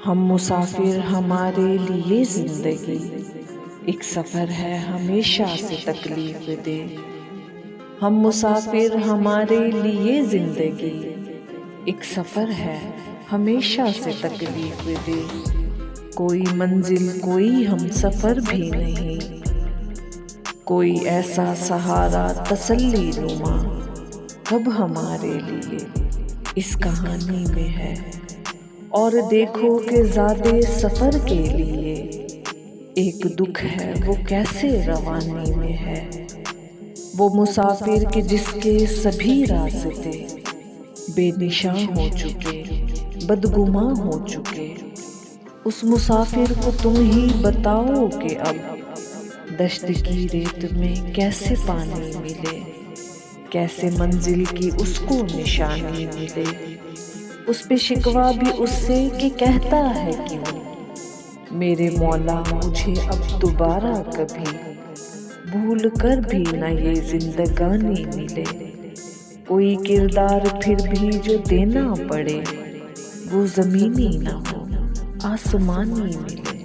हम मुसाफिर हमारे लिए जिंदगी एक सफर है हमेशा से तकलीफ दे। हम मुसाफिर हमारे लिए जिंदगी एक सफर है हमेशा से तकलीफ दे। कोई मंजिल कोई हम सफर भी नहीं, कोई ऐसा सहारा तसल्ली नुमा कब हमारे लिए इस कहानी में है। और देखो कि ज़ादे सफ़र के लिए एक दुख है वो कैसे रवानी में है। वो मुसाफिर के जिसके सभी रास्ते बेनिशान हो चुके, बदगुमा हो चुके। उस मुसाफिर को तुम ही बताओ कि अब दश्त की रेत में कैसे पानी मिले, कैसे मंजिल की उसको निशानी मिले। उस पे शिकवा भी उससे कि कहता है क्यों मेरे मौला मुझे अब दोबारा कभी भूल कर भी न ये जिंदगानी मिले। कोई किरदार फिर भी जो देना पड़े वो ज़मीनी ना हो आसमानी मिले।